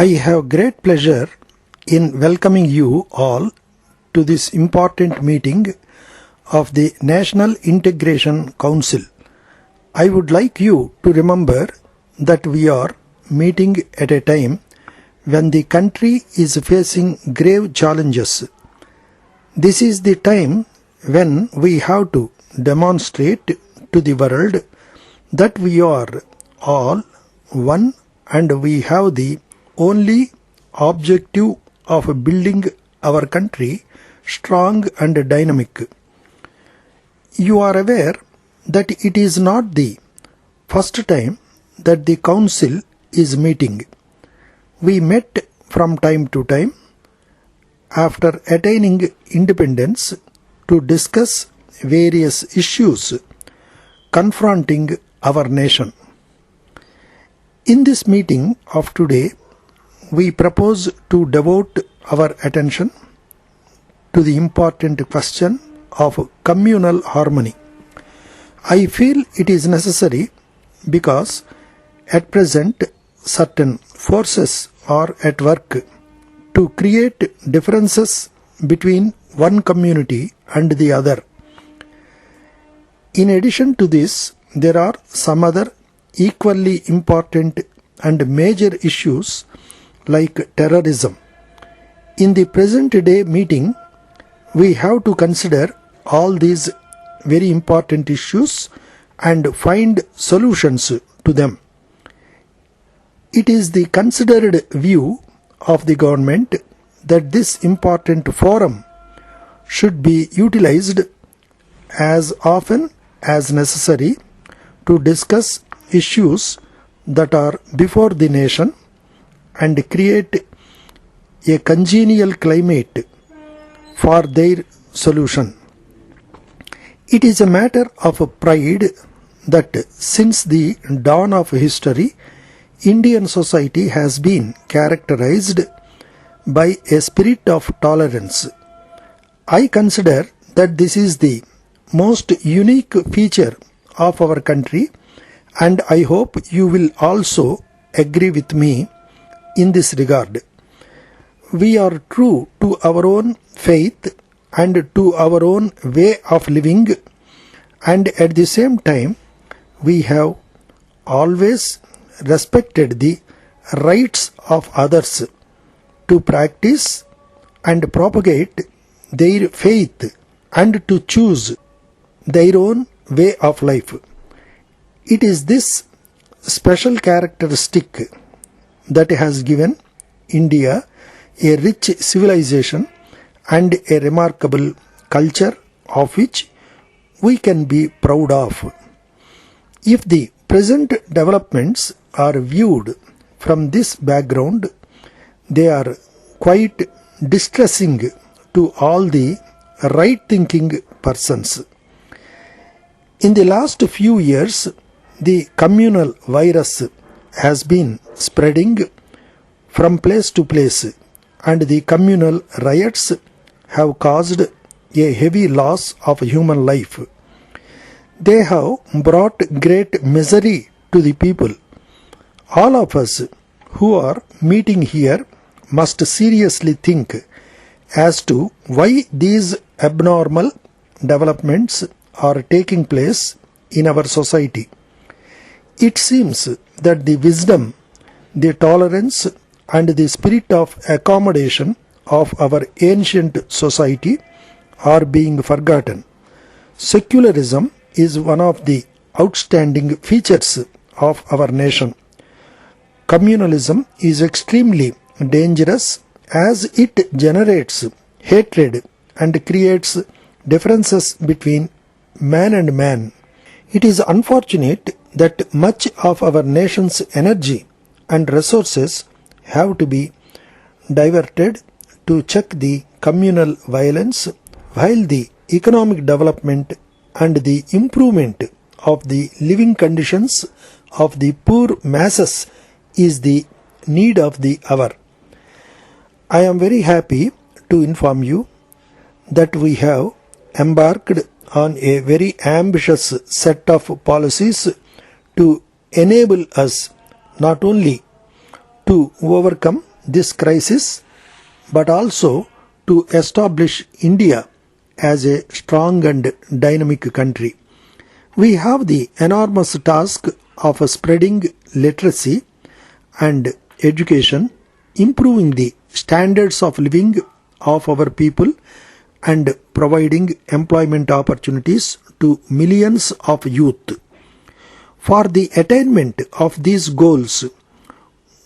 I have great pleasure in welcoming you all to this important meeting of the National Integration Council. I would like you to remember that we are meeting at a time when the country is facing grave challenges. This is the time when we have to demonstrate to the world that we are all one and we have the only objective of building our country strong and dynamic. You are aware that it is not the first time that the Council is meeting. We met from time to time after attaining independence to discuss various issues confronting our nation. In this meeting of today, we propose to devote our attention to the important question of communal harmony. I feel it is necessary because at present certain forces are at work to create differences between one community and the other. In addition to this, there are some other equally important and major issues like terrorism. In the present day meeting, we have to consider all these very important issues and find solutions to them. It is the considered view of the government that this important forum should be utilized as often as necessary to discuss issues that are before the nation and create a congenial climate for their solution. It is a matter of pride that since the dawn of history, Indian society has been characterized by a spirit of tolerance. I consider that this is the most unique feature of our country, and I hope you will also agree with me in this regard. We are true to our own faith and to our own way of living, and at the same time we have always respected the rights of others to practice and propagate their faith and to choose their own way of life. It is this special characteristic that has given India a rich civilization and a remarkable culture of which we can be proud of. If the present developments are viewed from this background, they are quite distressing to all the right-thinking persons. In the last few years, the communal virus has been spreading from place to place, and the communal riots have caused a heavy loss of human life. They have brought great misery to the people. All of us who are meeting here must seriously think as to why these abnormal developments are taking place in our society. It seems that the wisdom, the tolerance, and the spirit of accommodation of our ancient society are being forgotten. Secularism is one of the outstanding features of our nation. Communalism is extremely dangerous as it generates hatred and creates differences between man and man. It is unfortunate that much of our nation's energy and resources have to be diverted to check the communal violence, while the economic development and the improvement of the living conditions of the poor masses is the need of the hour. I am very happy to inform you that we have embarked on a very ambitious set of policies to enable us not only to overcome this crisis, but also to establish India as a strong and dynamic country. We have the enormous task of spreading literacy and education, improving the standards of living of our people, and providing employment opportunities to millions of youth. For the attainment of these goals,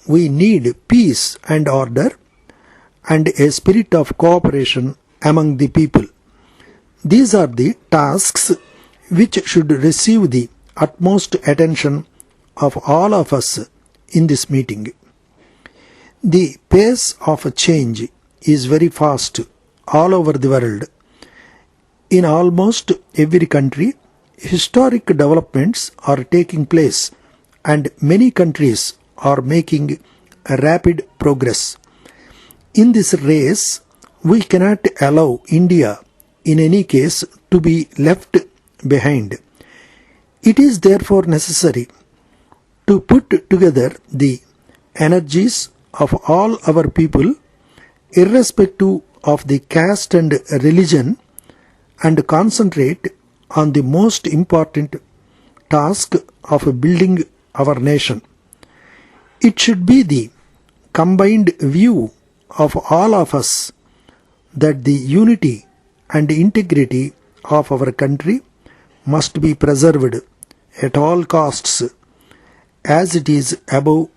we need peace and order and a spirit of cooperation among the people. These are the tasks which should receive the utmost attention of all of us in this meeting. The pace of change is very fast all over the world. In almost every country, historic developments are taking place and many countries are making rapid progress. In this race, we cannot allow India in any case to be left behind. It is therefore necessary to put together the energies of all our people, irrespective of the caste and religion, and concentrate on the most important task of building our nation. It should be the combined view of all of us that the unity and integrity of our country must be preserved at all costs, as it is above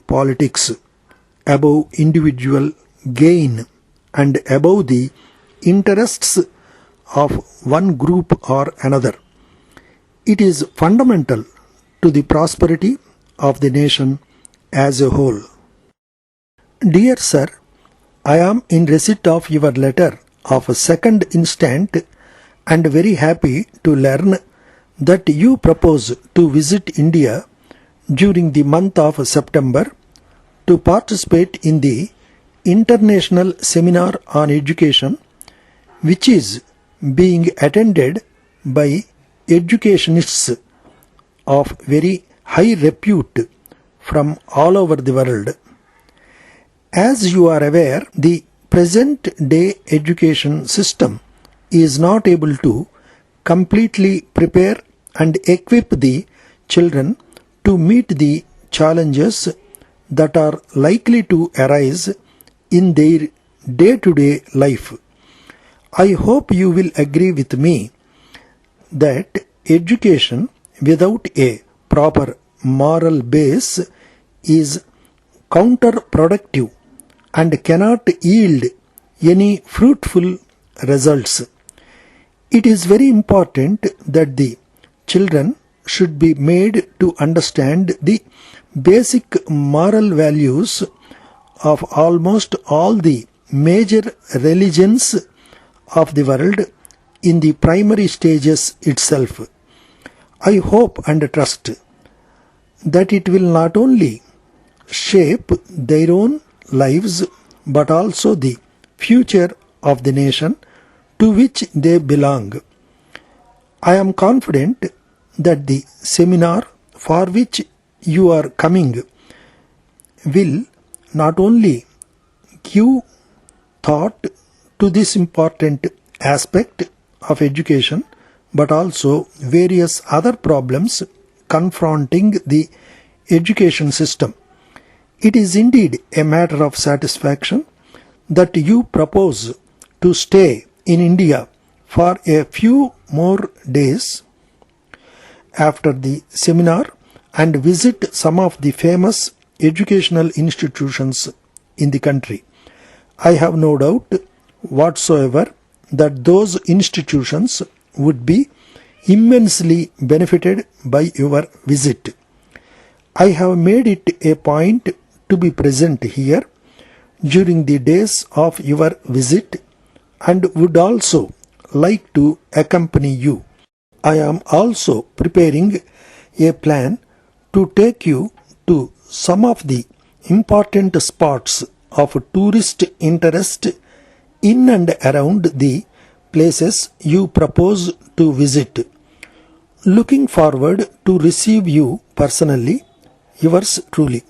politics, above individual gain, and above the interests of one group or another. It is fundamental to the prosperity of the nation as a whole. Dear Sir, I am in receipt of your letter of 2nd instant and very happy to learn that you propose to visit India during the month of September to participate in the International Seminar on Education, which is being attended by educationists of very high repute from all over the world. As you are aware, the present day education system is not able to completely prepare and equip the children to meet the challenges that are likely to arise in their day-to-day life. I hope you will agree with me that education without a proper moral base is counterproductive and cannot yield any fruitful results. It is very important that the children should be made to understand the basic moral values of almost all the major religions of the world in the primary stages itself. I hope and trust that it will not only shape their own lives but also the future of the nation to which they belong. I am confident that the seminar for which you are coming will not only give thought to this important aspect of education but also various other problems confronting the education system. It is indeed a matter of satisfaction that you propose to stay in India for a few more days after the seminar and visit some of the famous educational institutions in the country. I have no doubt whatsoever that those institutions would be immensely benefited by your visit. I have made it a point to be present here during the days of your visit and would also like to accompany you. I am also preparing a plan to take you to some of the important spots of tourist interest in and around the places you propose to visit. Looking forward to receive you personally, yours truly.